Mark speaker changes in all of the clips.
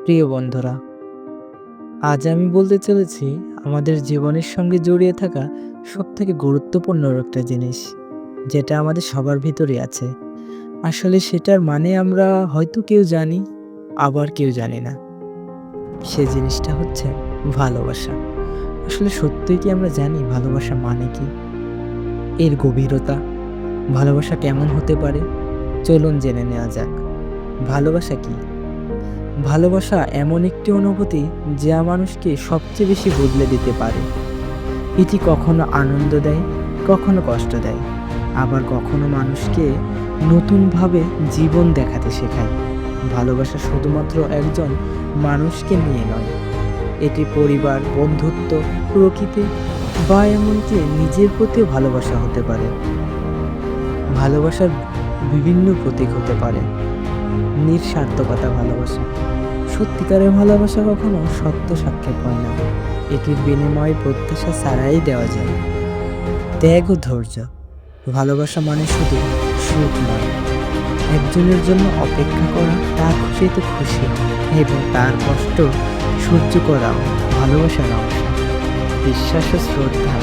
Speaker 1: প্রিয় বন্ধুরা, আজ আমি বলতে চলেছি আমাদের জীবনের সঙ্গে জড়িয়ে থাকা সবথেকে গুরুত্বপূর্ণ একটা জিনিস, যেটা আমাদের সবার ভিতরেই আছে। আসলে সেটার মানে আমরা হয়তো কেউ জানি, আবার কেউ জানি না। সে জিনিসটা হচ্ছে ভালোবাসা। আসলে সত্যিই কি আমরা জানি ভালোবাসা মানে কি? এর গভীরতা, ভালোবাসা কেমন হতে পারে? চলুন জেনে নেওয়া যাক। ভালোবাসা কি? ভালোবাসা এমন একটি অনুভূতি যা মানুষকে সবচেয়ে বেশি বদলে দিতে পারে। এটি কখনো আনন্দ দেয়, কখনো কষ্ট দেয়, আবার কখনো মানুষকে নতুনভাবে জীবন দেখাতে শেখায়। ভালোবাসা শুধুমাত্র একজন মানুষকে নিয়ে নয়, এটি পরিবার, বন্ধুত্ব, প্রকৃতি বা এমনকি নিজের প্রতিও ভালোবাসা হতে পারে। ভালোবাসার বিভিন্ন প্রতীক হতে পারে। নিঃস্বার্থকতা ভালোবাসা, সত্যিকারের ভালোবাসা কখনো সত্য সাক্ষাৎ হয় না, এটির বিনিময় প্রত্যাশা ছাড়াই দেওয়া যায়। ত্যাগ ও ধৈর্য, ভালোবাসা মানে শুধু সুখ নয়, একজনের জন্য অপেক্ষা করা, তার খুশিতে খুশি হওয়া এবং তার কষ্ট সহ্য করাও ভালোবাসার অংশ। বিশ্বাস ও শ্রদ্ধা,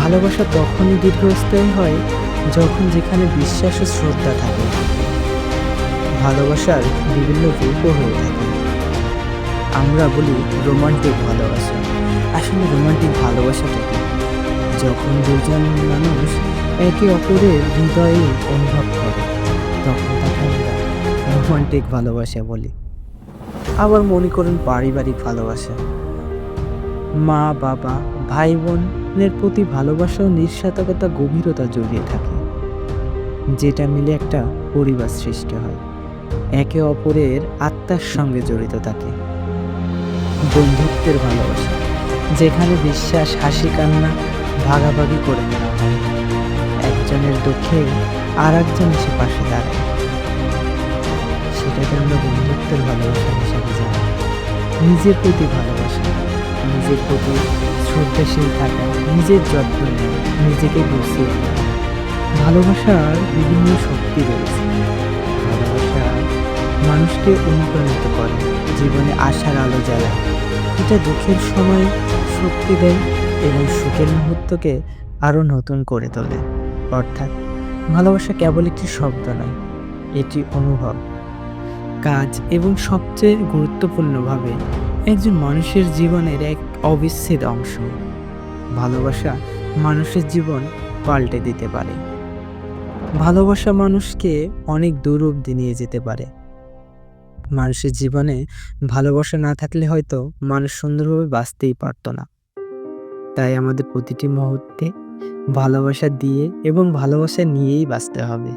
Speaker 1: ভালোবাসা তখনই দীর্ঘস্থায়ী হয় যখন যেখানে বিশ্বাস ও শ্রদ্ধা থাকে। ভালোবাসার বিভিন্ন রূপও হয়ে থাকে। আমরা বলি রোমান্টিক ভালোবাসা। আসলে রোমান্টিক ভালোবাসাটা কি? যখন দুজন মানুষ একে অপরের হৃদয়ে অনুভব করে, তখন তাকে আমরা রোমান্টিক ভালোবাসা বলি। আবার মনে করুন পারিবারিক ভালোবাসা। মা বাবা, ভাই বোনের প্রতি ভালোবাসা ও নিঃস্বার্থকতা গভীরতা জড়িয়ে থাকে, যেটা মিলে একটা পরিবার সৃষ্টি হয়, একে অপরের আত্মার সঙ্গে জড়িত থাকে। বন্ধুত্বের ভালোবাসা, যেখানে বিশ্বাস, হাসি, কান্না ভাগাভাগি করে নেওয়া হয়, একজনের দুঃখে আর একজন এসে পাশে দাঁড়ায়, সেটাকে আমরা বন্ধুত্বের ভালোবাসা হিসাবে জানি। নিজের প্রতি ভালোবাসা, নিজের প্রতি শ্রদ্ধাশীল থাকা, নিজের যত্ন নেওয়া, নিজেকে গুছিয়ে নেওয়া। ভালোবাসার বিভিন্ন শক্তি রয়েছে। ভালোবাসা মানুষকে অনুপ্রাণিত করে, জীবনে আশার আলো জ্বালায়। এটা দুঃখের সময় শক্তি দেয় এবং সুখের মুহূর্তকে আরও নতুন করে তোলে। অর্থাৎ ভালোবাসা কেবল একটি শব্দ নয়, এটি অনুভব, কাজ এবং সবচেয়ে গুরুত্বপূর্ণভাবে একজন মানুষের জীবনের এক অবিচ্ছেদ্য অংশ। ভালোবাসা মানুষের জীবন পাল্টে দিতে পারে। ভালোবাসা মানুষকে অনেক দূর অবধি নিয়ে যেতে পারে। মানুষের জীবনে ভালোবাসা না থাকলে হয়তো মানুষ সুন্দরভাবে বাঁচতেই পারতো না। তাই আমাদের প্রতিটি মুহূর্তে ভালোবাসা দিয়ে এবং ভালোবাসা নিয়েই বাঁচতে হবে।